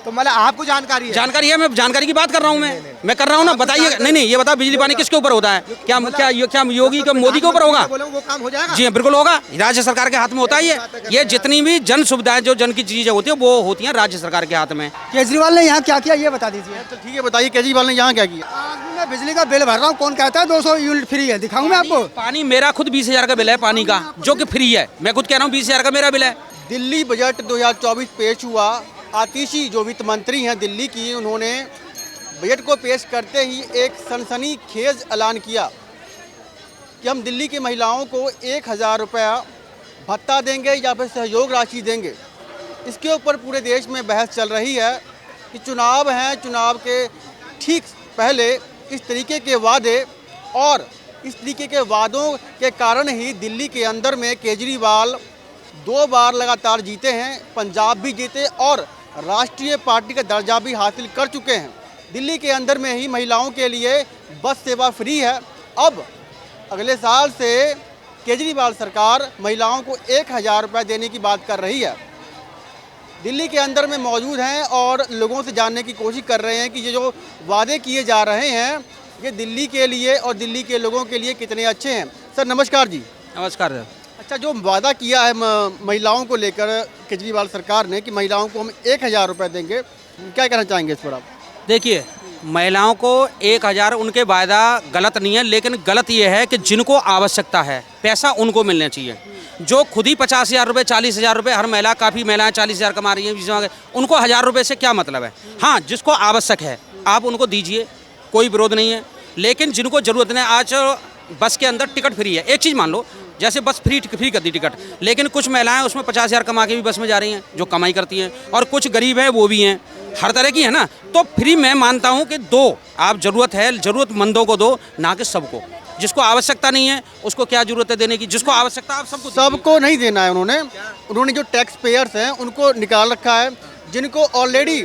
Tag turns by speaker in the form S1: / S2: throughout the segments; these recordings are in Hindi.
S1: तो मतलब आपको जानकारी है?
S2: जानकारी है, मैं जानकारी की बात कर रहा हूँ। मैं कर रहा हूँ ना, बताइए। नहीं, ये बताओ बिजली पानी किसके ऊपर होता है? क्या योगी के मोदी के ऊपर होगा?
S1: वो काम हो जाएगा।
S2: जी बिल्कुल होगा, राज्य सरकार के हाथ में होता है ये जितनी भी जन सुविधाएं जो जन की चीजें होती है वो होती हैं राज्य सरकार के हाथ में।
S1: केजरीवाल ने यहाँ क्या किया ये बता दीजिए।
S3: तो ठीक है, बताइए केजरीवाल ने यहाँ क्या किया?
S1: आज मैं बिजली का बिल भर रहा हूँ, कौन कहता है 200 यूनिट फ्री है? दिखाऊं मैं आपको?
S2: पानी मेरा खुद 20,000 का बिल है पानी का, जो कि फ्री है। मैं खुद कह रहा हूँ 20,000 का मेरा बिल है।
S3: दिल्ली बजट 2024 पेश हुआ। आतिशी जो वित्त मंत्री हैं दिल्ली की, उन्होंने बजट को पेश करते ही एक सनसनीखेज ऐलान किया कि हम दिल्ली की महिलाओं को 1,000 रुपया भत्ता देंगे या फिर सहयोग राशि देंगे। इसके ऊपर पूरे देश में बहस चल रही है कि चुनाव हैं, चुनाव के ठीक पहले इस तरीके के वादे और इस तरीके के वादों के कारण ही दिल्ली के अंदर में केजरीवाल 2 बार लगातार जीते हैं, पंजाब भी जीते और राष्ट्रीय पार्टी का दर्जा भी हासिल कर चुके हैं। दिल्ली के अंदर में ही महिलाओं के लिए बस सेवा फ्री है। अब अगले साल से केजरीवाल सरकार महिलाओं को 1,000 रुपये देने की बात कर रही है। दिल्ली के अंदर में मौजूद हैं और लोगों से जानने की कोशिश कर रहे हैं कि ये जो वादे किए जा रहे हैं ये दिल्ली के लिए और दिल्ली के लोगों के लिए कितने अच्छे हैं। सर नमस्कार जी।
S2: नमस्कार।
S3: अच्छा, जो वादा किया है महिलाओं को लेकर केजरीवाल सरकार ने कि महिलाओं को हम 1,000 रुपये देंगे, क्या कहना चाहेंगे इस पर आप?
S2: देखिए, महिलाओं को 1,000 उनके वायदा गलत नहीं है, लेकिन गलत ये है कि जिनको आवश्यकता है पैसा उनको मिलना चाहिए। जो खुद ही 50,000 रुपये 40,000 रुपये, हर महिला, काफ़ी महिलाएं 40,000 कमा रही हैं, उनको 1,000 रुपये से क्या मतलब है? हाँ, जिसको आवश्यक है आप उनको दीजिए, कोई विरोध नहीं है। लेकिन जिनको ज़रूरत नहीं, आज बस के अंदर टिकट फ्री है। एक चीज़ मान लो, जैसे बस फ्री कर दी टिकट, लेकिन कुछ महिलाएं उसमें 50,000 कमा के भी बस में जा रही हैं, जो कमाई करती हैं, और कुछ गरीब हैं वो भी हैं, हर तरह की है ना। तो फ्री मैं मानता हूं कि दो, आप ज़रूरतमंदों को दो, ना कि सबको। जिसको आवश्यकता नहीं है उसको क्या जरूरत है देने की? जिसको आवश्यकता आप
S3: सबको नहीं देना है। उन्होंने जो टैक्स पेयर्स हैं उनको निकाल रखा है, जिनको ऑलरेडी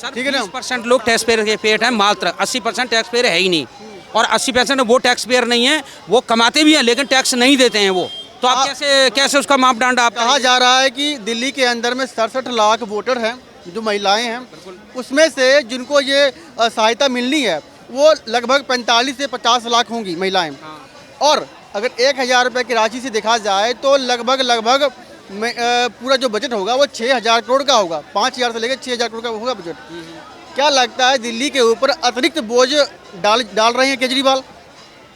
S3: ठीक है ना
S2: 20% लोग टैक्स पेयर के पेट हैं, मात्र 80% टैक्स पेयर है ही नहीं। और 80% वो टैक्स पेयर नहीं है, वो कमाते भी हैं लेकिन टैक्स नहीं देते हैं वो। तो आप कैसे उसका मापदंड आप?
S3: कहा जा रहा है कि दिल्ली के अंदर में 67 लाख वोटर हैं जो महिलाएं हैं, उसमें से जिनको ये सहायता मिलनी है वो लगभग 45 से 50 लाख होंगी महिलाएं। और अगर 1,000 रुपये की राशि से देखा जाए तो लगभग पूरा जो बजट होगा वो 6,000 करोड़ का होगा। 5,000 से लेकर 6,000 करोड़ का होगा बजट। क्या लगता है दिल्ली के ऊपर अतिरिक्त बोझ डाल रहे हैं केजरीवाल?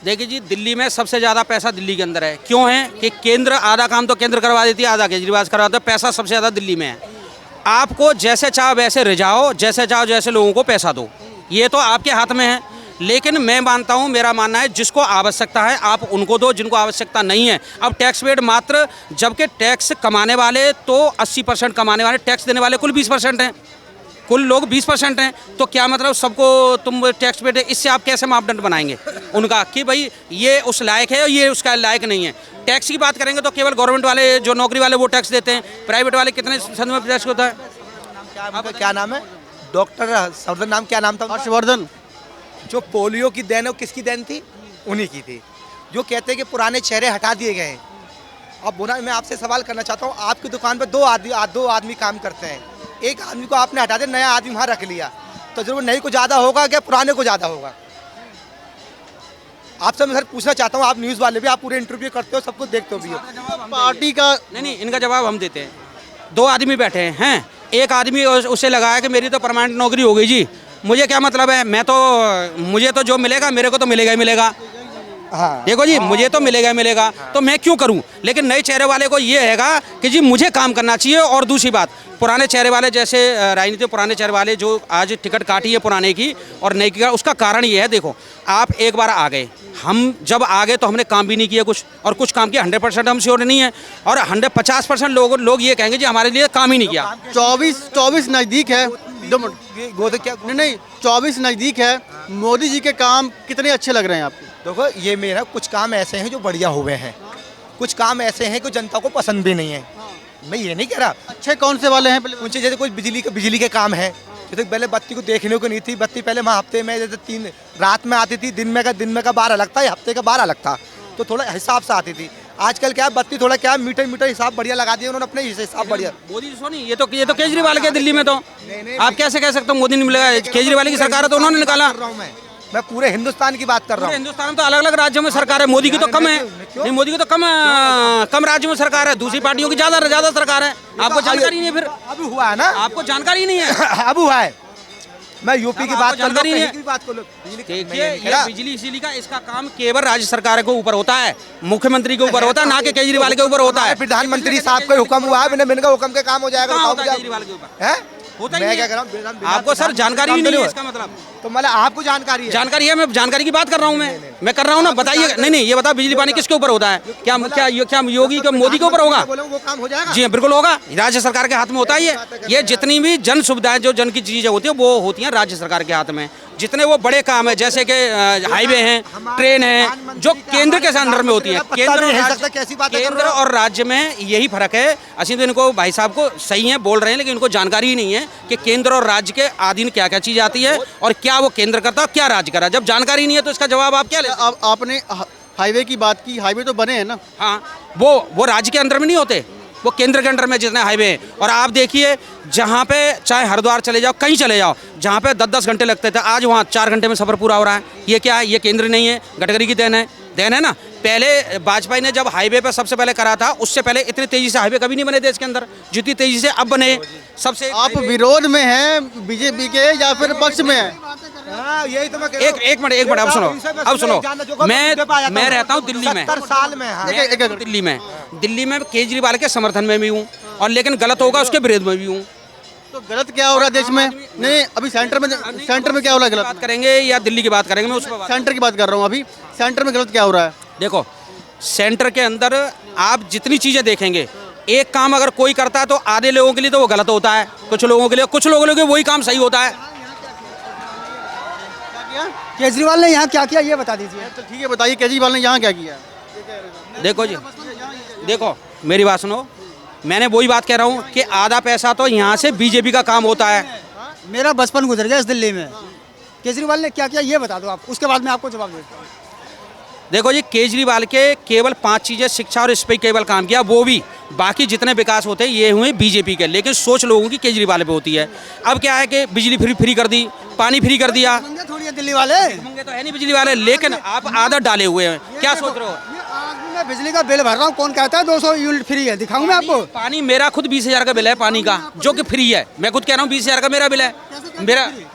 S2: देखिए जी, दिल्ली में सबसे ज़्यादा पैसा दिल्ली के अंदर है। क्यों है कि केंद्र आधा काम तो केंद्र करवा देती है, आधा केजरीवाल करवाता है। पैसा सबसे ज़्यादा दिल्ली में है। आपको जैसे चाहो वैसे रिझाओ, जैसे चाहो जैसे लोगों को पैसा दो, ये तो आपके हाथ में है। लेकिन मैं मानता हूँ, मेरा मानना है जिसको आवश्यकता है आप उनको दो, जिनको आवश्यकता नहीं है। अब टैक्स पेड मात्र, जबकि टैक्स कमाने वाले तो 80% कमाने वाले, टैक्स देने वाले कुल 20% हैं, कुल लोग 20% हैं। तो क्या मतलब सबको तुम टैक्स पेड? इससे आप कैसे मापदंड बनाएंगे उनका कि भाई ये उस लायक है और ये उसका लायक नहीं है? टैक्स की बात करेंगे तो केवल गवर्नमेंट वाले जो नौकरी वाले वो टैक्स देते हैं, प्राइवेट वाले कितने संद में टैक्स होता है?
S1: क्या नाम है? डॉक्टर हर्षवर्धन, नाम क्या नाम था?
S3: हर्षवर्धन।
S1: जो पोलियो की देन है वो किसकी देन थी? उन्हीं की थी। जो कहते हैं कि पुराने चेहरे हटा दिए गए हैं। अब मैं आपसे सवाल करना चाहता हूँ, आपकी दुकान पर दो आदमी काम करते हैं, एक आदमी को आपने हटा दिया, नया आदमी वहाँ रख लिया, तो जरूर नई को ज़्यादा होगा क्या पुराने को ज़्यादा होगा? आपसे मैं सर पूछना चाहता हूँ, आप न्यूज़ वाले भी, आप पूरे इंटरव्यू करते हो, सब कुछ देखते हो भी हो।
S3: पार्टी का
S2: नहीं, इनका जवाब हम देते हैं। 2 आदमी बैठे हैं, एक आदमी उसे लगाया कि मेरी तो परमानेंट नौकरी हो गई जी, मुझे क्या मतलब है, मुझे तो जो मिलेगा मेरे को तो मिलेगा ही मिलेगा। हाँ। देखो जी, मुझे तो मिलेगा, तो मैं क्यों करूं? लेकिन नए चेहरे वाले को ये हैगा कि जी मुझे काम करना चाहिए। और दूसरी बात, पुराने चेहरे वाले, जैसे राजनीति पुराने चेहरे वाले जो आज टिकट काटी है पुराने की और नई की, उसका कारण ये है, देखो आप एक बार आ गए, हम जब आ गए तो हमने काम भी नहीं किया कुछ, और कुछ काम किया 100% हम श्योर नहीं है, और 50% लोग ये कहेंगे जी हमारे लिए काम ही नहीं किया।
S3: 24 नज़दीक है, नहीं 24 नज़दीक है। मोदी जी के काम कितने अच्छे लग रहे हैं आपको?
S1: देखो, ये मेरा कुछ काम ऐसे हैं जो बढ़िया हुए हैं, कुछ काम ऐसे हैं कि जनता को पसंद भी नहीं है। मैं ये नहीं कह रहा
S3: अच्छे कौन से वाले हैं?
S1: उनसे जैसे कुछ बिजली के काम है, जैसे पहले बत्ती को देखने को नहीं थी, बत्ती पहले वहाँ हफ्ते में जैसे 3 रात में आती थी, दिन में का 12 लगता है, हफ्ते का 12 लगता, तो थोड़ा हिसाब से आती थी। आजकल क्या है, बत्ती थोड़ा क्या है, मीटर मीटर हिसाब बढ़िया लगा दिया उन्होंने, अपने हिसाब बढ़िया।
S2: मोदी जी सोनी, ये तो केजरीवाल के दिल्ली में तो आप कैसे कह सकते हो मोदी ने मिलेगा, केजरीवाल की सरकार है तो उन्होंने निकाला।
S1: मैं पूरे हिंदुस्तान की बात कर रहा हूँ।
S2: हिंदुस्तान में तो अलग अलग राज्यों में सरकार है, मोदी की तो कम है। नहीं, मोदी की तो कम राज्यों में सरकार है, दूसरी पार्टियों की ज्यादा सरकार है। आपको जानकारी नहीं है, फिर
S1: अभी हुआ है ना,
S2: आपको जानकारी नहीं है।
S1: अब हुआ है। मैं यूपी की बात कर रहा हूँ,
S2: नहीं
S1: कहीं की बात कर लो।
S2: देखिए, ये बिजली इसीलिए का इसका काम केवल राज्य सरकार के ऊपर होता है, मुख्यमंत्री के ऊपर होता है, ना कि केजरीवाल के ऊपर होता है।
S1: प्रधानमंत्री साहब का हुक्म हुआ है, बिना का हुक्म के काम हो जाएगा।
S2: केजरीवाल के ऊपर
S1: है
S2: होता ही
S1: मैं
S2: नहीं
S1: क्या
S2: है।
S1: कह रहा हूँ,
S2: आपको सर जानकारी ही नहीं है, इसका मतलब
S1: तो मतलब आपको जानकारी है?
S2: जानकारी है, मैं जानकारी की बात कर रहा हूँ। मैं कर रहा हूँ ना, बताइए। नहीं, ये बताओ बिजली पानी किसके ऊपर होता है? क्या योगी का मोदी के ऊपर होगा?
S1: वो काम हो जाएगा।
S2: जी बिल्कुल होगा, राज्य सरकार के हाथ में होता है ये जितनी भी जन सुविधाएं, जो जन की चीजें होती है, वो होती हैं राज्य सरकार के हाथ में। जितने वो बड़े काम है, जैसे कि हाईवे हैं, ट्रेन है, जो केंद्र के अंडर में होती है। केंद्र और राज्य में यही फर्क है। असली तो इनको भाई साहब को सही है बोल रहे हैं, लेकिन इनको जानकारी ही नहीं है कि केंद्र और राज्य के अधीन क्या क्या चीज आती है और क्या वो केंद्र करता है, क्या राज्य करा। जब जानकारी नहीं है तो इसका जवाब आप क्या ले?
S3: आपने हाईवे की बात की, हाईवे तो बने हैं ना।
S2: हाँ, वो राज्य के अंदर में नहीं होते, वो केंद्र के अंडर में जितने हाईवे हैं। और आप देखिए, जहाँ पे चाहे हरिद्वार चले जाओ, कहीं चले जाओ, जहाँ पे 10-10 घंटे लगते थे, आज वहाँ 4 घंटे में सफर पूरा हो रहा है। ये क्या है? ये केंद्र नहीं है, गडकरी की देन है ना। पहले वाजपेयी ने जब हाईवे पे सबसे पहले करा था, उससे पहले इतनी तेजी से हाईवे कभी नहीं बने देश के अंदर जितनी तेजी से अब बने। सबसे
S3: आप विरोध में हैं बीजेपी के या फिर पक्ष में हैं?
S1: यही तो मैं
S2: एक मिनट अब सुनो। मैं रहता हूँ दिल्ली में,
S1: 70 साल में।
S2: दिल्ली में केजरीवाल के समर्थन में भी हूँ, और लेकिन गलत होगा उसके विरोध में भी हूँ।
S3: तो गलत क्या हो रहा है देश में? नहीं, अभी सेंटर में क्या हो रहा है? गलत
S2: बात करेंगे या दिल्ली की बात करेंगे? मैं उस पर
S3: सेंटर की बात कर रहा हूँ। अभी सेंटर में गलत क्या हो रहा है?
S2: देखो, सेंटर के अंदर आप जितनी चीजें देखेंगे, एक काम अगर कोई करता है तो आधे लोगों के लिए तो वो गलत होता है, कुछ लोगों के लिए वही काम सही होता है।
S4: केजरीवाल ने यहाँ क्या किया ये बता दीजिए।
S3: तो ठीक है, बताइए केजरीवाल ने यहाँ क्या किया?
S2: देखो जी, देखो मेरी बात सुनो, मैंने वही बात कह रहा हूँ कि आधा पैसा तो यहाँ से बीजेपी का काम होता है।
S4: मेरा बचपन गुजर गया इस दिल्ली में। केजरीवाल ने क्या किया ये बता दो आप, उसके बाद मैं आपको जवाब देता हूँ।
S2: देखो जी, केजरीवाल के केवल 5 चीज़ें, शिक्षा और इस पर केवल काम किया, वो भी बाकी जितने विकास होते हैं ये हुए बीजेपी के, लेकिन सोच लोगों की केजरीवाल पे होती है। अब क्या है कि बिजली फ्री कर दी, पानी फ्री कर दिया।
S4: थोड़ी है दिल्ली वाले,
S2: मंगे तो है नहीं बिजली वाले, लेकिन आप आदत डाले हुए हैं। क्या सोच रहे हो?
S4: मैं बिजली का बिल भर रहा हूँ, कौन कहता है 200 यूनिट फ्री है? दिखाऊं मैं आपको?
S2: पानी मेरा खुद 20,000 का बिल है पानी का, जो कि फ्री है। मैं खुद कह रहा हूँ 20,000 का मेरा बिल है।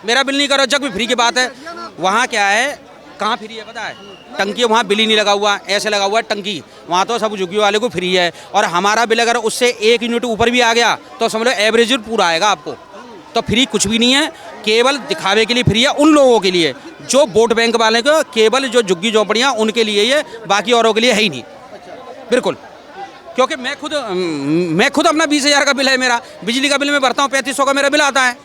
S2: मेरा बिल नहीं करो, जब भी फ्री की बात है। वहाँ क्या है, कहाँ फ्री है पता है? टंकी, वहाँ बिल ही नहीं लगा हुआ, ऐसे लगा हुआ है टंकी, वहाँ तो सब झुग्गी वाले को फ्री है। और हमारा बिल अगर उससे 1 यूनिट ऊपर भी आ गया तो समझ लो एवरेज पूरा आएगा आपको। तो फ्री कुछ भी नहीं है, केवल दिखावे के लिए फ्री है उन लोगों के लिए जो वोट बैंक वाले को, केवल जो झुग्गी झोपड़ियाँ उनके लिए ये, बाकी औरों के लिए है ही नहीं। बिल्कुल, क्योंकि मैं खुद अपना 20,000 का बिल है मेरा, बिजली का बिल मैं भरता हूँ, 3500 का मेरा बिल आता है।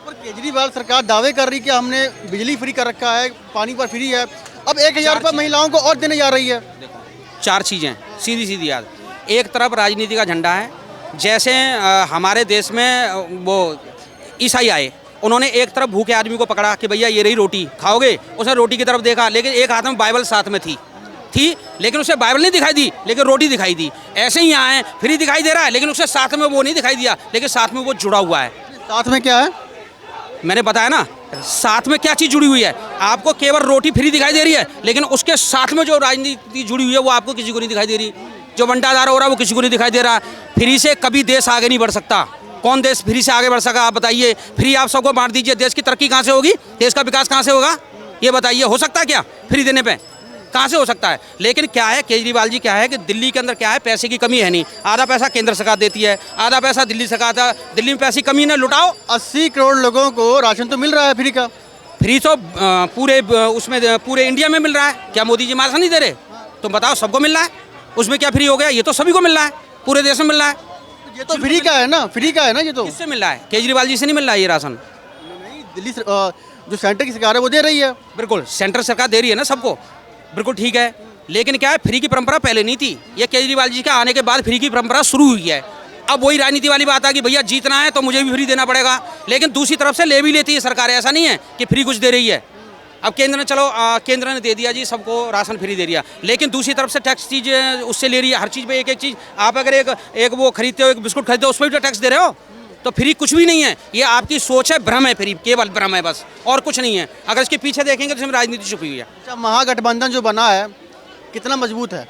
S3: और केजरीवाल सरकार दावे कर रही है कि हमने बिजली फ्री कर रखा है, पानी पर फ्री है, अब 1,000 रुपये महिलाओं को और देने जा रही है।
S2: 4 चीज़ें सीधी याद। एक तरफ राजनीति का झंडा है, जैसे हमारे देश में वो ईसाई आए, उन्होंने एक तरफ भूखे आदमी को पकड़ा कि भैया ये रही रोटी, खाओगे? उसने रोटी की तरफ देखा, लेकिन एक हाथ में बाइबल साथ में थी, लेकिन उसे बाइबल नहीं दिखाई दी, लेकिन रोटी दिखाई दी। ऐसे ही यहाँ है, फ्री दिखाई दे रहा है, लेकिन उसे साथ में वो नहीं दिखाई दिया, लेकिन साथ में वो जुड़ा हुआ है।
S3: साथ में क्या है?
S2: मैंने बताया ना, साथ में क्या चीज़ जुड़ी हुई है। आपको केवल रोटी फ्री दिखाई दे रही है, लेकिन उसके साथ में जो राजनीति जुड़ी हुई है वो आपको किसी को नहीं दिखाई दे रही। जो बंटाधार हो रहा है वो किसी को नहीं दिखाई दे रहा। फ्री से कभी देश आगे नहीं बढ़ सकता। कौन देश फ्री से आगे बढ़ सका? आप बताइए। फ्री आप सबको बांट दीजिए, देश की तरक्की कहाँ से होगी? देश का विकास कहाँ से होगा? ये बताइए, हो सकता है क्या फ्री देने पे? कहाँ से हो सकता है? लेकिन क्या है, केजरीवाल जी क्या है कि दिल्ली के अंदर क्या है, पैसे की कमी है नहीं। आधा पैसा केंद्र सरकार देती है, आधा पैसा दिल्ली सरकार था। दिल्ली में पैसे की कमी ना लुटाओ।
S3: 80 करोड़ लोगों को राशन तो मिल रहा है फ्री का।
S2: फ्री तो पूरे इंडिया में मिल रहा है। क्या मोदी जी मार्सा नहीं दे रहे? तुम बताओ, सबको मिल रहा है, उसमें क्या फ्री हो गया? ये तो सभी को मिल रहा है, पूरे देश में मिल रहा है।
S3: ये तो फ्री का है ना, फ्री का है ना ये तो।
S2: किससे मिल रहा है? केजरीवाल जी से नहीं मिल रहा है ये राशन।
S3: नहीं, दिल्ली जो सेंटर की सरकार है वो दे रही है।
S2: बिल्कुल, सेंटर सरकार दे रही है ना सबको, बिल्कुल ठीक है। लेकिन क्या है, फ्री की परंपरा पहले नहीं थी, ये केजरीवाल जी के आने के बाद फ्री की परंपरा शुरू हुई है। अब वही राजनीति वाली बात है कि भैया जीतना है तो मुझे भी फ्री देना पड़ेगा, लेकिन दूसरी तरफ से ले भी लेती है सरकार। ऐसा नहीं है कि फ्री कुछ दे रही है, अब केंद्र ने चलो केंद्र ने दे दिया जी, सबको राशन फ्री दे दिया, लेकिन दूसरी तरफ से टैक्स चीज़ उससे ले रही है, हर चीज़ पे एक एक चीज़। आप अगर एक वो खरीदते हो, एक बिस्कुट खरीदते हो, उस पर भी तो टैक्स दे रहे हो। तो फ्री कुछ भी नहीं है, ये आपकी सोच है, भ्रम है, फ्री केवल भ्रम है बस, और कुछ नहीं है। अगर इसके पीछे देखेंगे तो इसमें राजनीति छुपी हुई है।
S3: अच्छा, महागठबंधन जो बना है कितना मजबूत है?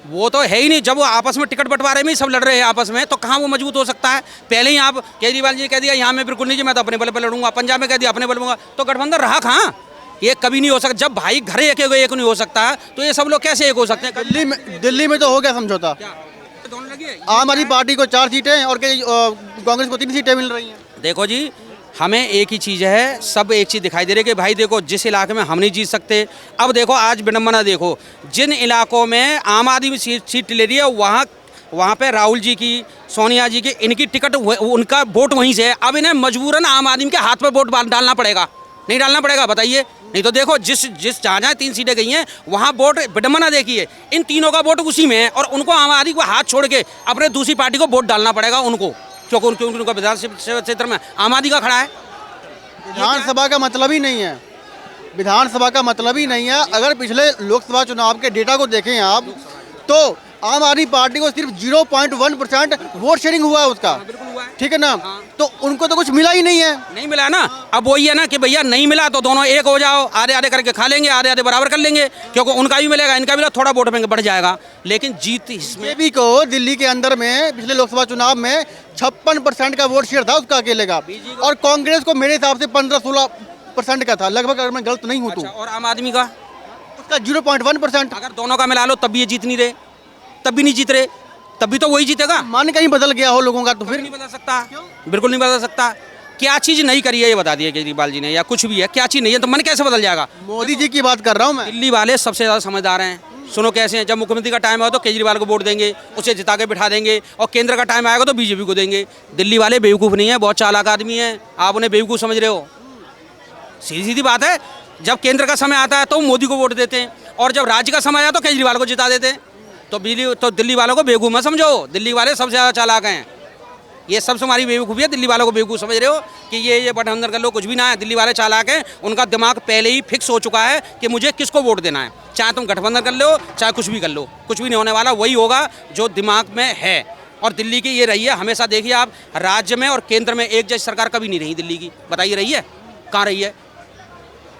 S2: वो तो है ही नहीं। जब वो आपस में टिकट बंटवारे में ही सब लड़ रहे हैं आपस में, तो कहाँ वो मजबूत हो सकता है? पहले ही आप केजरीवाल जी ने कह दिया यहाँ मैं बिल्कुल नहीं जी, मैं तो अपने बल पर लड़ूंगा, पंजाब में कह दिया अपने बल पर, तो गठबंधन रहा कहाँ? ये कभी नहीं हो सकता। जब भाई घर एक नहीं हो सकता, तो ये सब लोग कैसे एक हो सकते हैं?
S3: दिल्ली में तो हो गया समझौता।
S2: दोनों लगी है।
S3: आम आदमी पार्टी को 4 सीटें और कांग्रेस को 3 सीटें मिल रही हैं।
S2: देखो जी, हमें एक ही चीज़ है, सब एक चीज़ दिखाई दे रही है कि भाई देखो, जिस इलाके में हम नहीं जीत सकते, अब देखो आज विडम्बना देखो, जिन इलाकों में आम आदमी सीट ले रही है, वहाँ पे राहुल जी की, सोनिया जी की, इनकी टिकट, उनका वोट वहीं से है। अब इन्हें मजबूरन आम आदमी के हाथ में वोट डालना पड़ेगा, नहीं डालना पड़ेगा बताइए? नहीं तो देखो, जिस जहाँ 3 सीटें गई हैं वहाँ वोट विडम्बना देखिए, इन तीनों का वोट उसी में है, और उनको आम आदमी को हाथ छोड़ के अपने दूसरी पार्टी को वोट डालना पड़ेगा उनको, क्योंकि उनका विधानसभा क्षेत्र में आम आदमी का खड़ा है।
S3: विधानसभा का मतलब ही नहीं है, विधानसभा का मतलब ही नहीं है। अगर पिछले लोकसभा चुनाव के डेटा को देखें आप, तो आम आदमी पार्टी को सिर्फ 0.1% वोट शेयरिंग हुआ है उसका,
S2: बिल्कुल हुआ है।
S3: ठीक है ना? तो उनको तो कुछ मिला ही नहीं है।
S2: नहीं मिला ना। अब वही है ना कि भैया नहीं मिला तो दोनों एक हो जाओ, आधे आधे करके खा लेंगे, आधे आधे बराबर कर लेंगे, क्योंकि उनका भी मिलेगा, इनका भी थोड़ा वोट बैंक बढ़ जाएगा। लेकिन जीत इसमें
S3: बीजेपी को दिल्ली के अंदर में पिछले लोकसभा चुनाव में 56% का वोट शेयर था उसका अकेले का, और कांग्रेस को मेरे हिसाब से 15-16% का था लगभग, अगर मैं गलत नहीं हूँ तो।
S2: अच्छा, और आम आदमी का
S3: उसका 0.1%।
S2: अगर दोनों का मिला लो तब भी ये जीत नहीं रहे, तब भी नहीं जीत रहे, तब भी तो वही जीतेगा।
S3: मन कहीं बदल गया हो लोगों का तो फिर
S2: नहीं बदल सकता, बिल्कुल नहीं बदल सकता। क्या चीज़ नहीं करी है ये बता दिया केजरीवाल जी ने, या कुछ भी है, क्या चीज़ नहीं है तो मन कैसे बदल जाएगा?
S3: मोदी जी की बात कर रहा हूँ मैं।
S2: दिल्ली वाले सबसे ज़्यादा समझदार हैं। सुनो कैसे हैं, जब मुख्यमंत्री का टाइम आएगा तो केजरीवाल को वोट देंगे, उसे जिता के बिठा देंगे, और केंद्र का टाइम आएगा तो बीजेपी को देंगे। दिल्ली वाले बेवकूफ़ नहीं है, बहुत चालाक आदमी है, आप उन्हें बेवकूफ़ समझ रहे हो। सीधी सीधी बात है, जब केंद्र का समय आता है तो मोदी को वोट देते हैं, और जब राज्य का समय आया तो केजरीवाल को जिता देते हैं। तो दिल्ली वालों को बेवकूफ़ मत समझो, दिल्ली वाले सबसे ज़्यादा चालाक हैं। ये सबसे हमारी बेवकूफ़ी है, दिल्ली वालों को बेवकूफ़ समझ रहे हो कि ये गठबंधन कर लो, कुछ भी ना है। दिल्ली वाले चालाक हैं, उनका दिमाग पहले ही फिक्स हो चुका है कि मुझे किसको वोट देना है। चाहे तुम गठबंधन कर लो, चाहे कुछ भी कर लो, कुछ भी नहीं होने वाला, वही होगा जो दिमाग में है। और दिल्ली की ये रही है हमेशा, देखिए आप, राज्य में और केंद्र में एक जैसी सरकार कभी नहीं रही दिल्ली की, बताइए रही है? कहाँ रही है?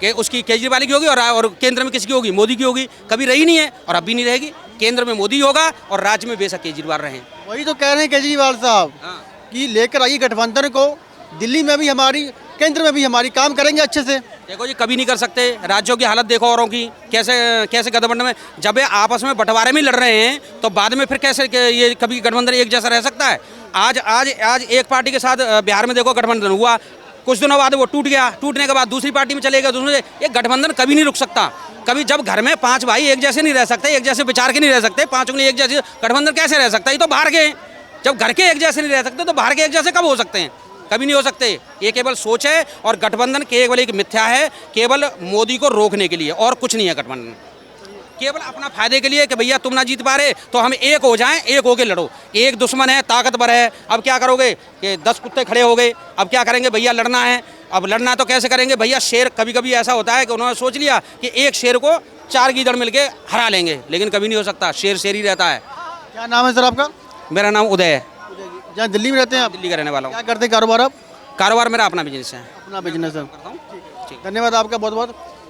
S2: कि उसकी केजरीवाल की होगी और केंद्र में किसकी होगी? मोदी की होगी। कभी रही नहीं है और अब भी नहीं रहेगी। केंद्र में मोदी होगा और राज्य में बेशक केजरीवाल रहे।
S3: वही तो कह रहे हैं केजरीवाल साहब कि लेकर आइए गठबंधन को, दिल्ली में भी हमारी, केंद्र में भी हमारी, काम करेंगे अच्छे से।
S2: देखो जी, कभी नहीं कर सकते। राज्यों की हालत देखो औरों की, कैसे गठबंधन में, जब ये आपस में बंटवारे में लड़ रहे हैं तो बाद में फिर कैसे ये कभी गठबंधन एक जैसा रह सकता है? आज एक पार्टी के साथ बिहार में देखो गठबंधन हुआ, कुछ दिनों बाद वो टूट गया, टूटने के बाद दूसरी पार्टी में चले गए, दूसरे। ये गठबंधन कभी नहीं रुक सकता। कभी जब घर में 5 भाई एक जैसे नहीं रह सकते, एक जैसे विचार के नहीं रह सकते, 5 उंगली एक जैसे, गठबंधन कैसे रह सकता है? ये तो बाहर के, जब घर के एक जैसे नहीं रह सकते तो बाहर के एक जैसे कब हो सकते हैं? कभी नहीं हो सकते। ये केवल सोच है, और गठबंधन केवल एक मिथ्या है, केवल मोदी को रोकने के लिए, और कुछ नहीं है गठबंधन। केवल अपना फायदे के लिए कि भैया तुम ना जीत पा रहे तो हम एक हो जाएं, एक होके लड़ो। एक दुश्मन है, ताकतवर है, अब क्या करोगे कि 10 कुत्ते खड़े हो गए, अब क्या करेंगे भैया? लड़ना है। अब लड़ना तो कैसे करेंगे भैया? शेर, कभी कभी ऐसा होता है कि उन्होंने सोच लिया कि एक शेर को 4 गीदड़ मिलके हरा लेंगे, लेकिन कभी नहीं हो सकता। शेर शेर ही रहता है।
S3: क्या नाम है सर आपका?
S2: मेरा नाम उदय है।
S3: जहाँ दिल्ली में रहते हैं आप?
S2: दिल्ली का रहने वाला हूँ।
S3: क्या करते हैं कारोबार आप?
S2: कारोबार मेरा अपना बिजनेस है।
S3: अपना बिजनेस है।
S2: ठीक।
S3: धन्यवाद आपका बहुत बहुत।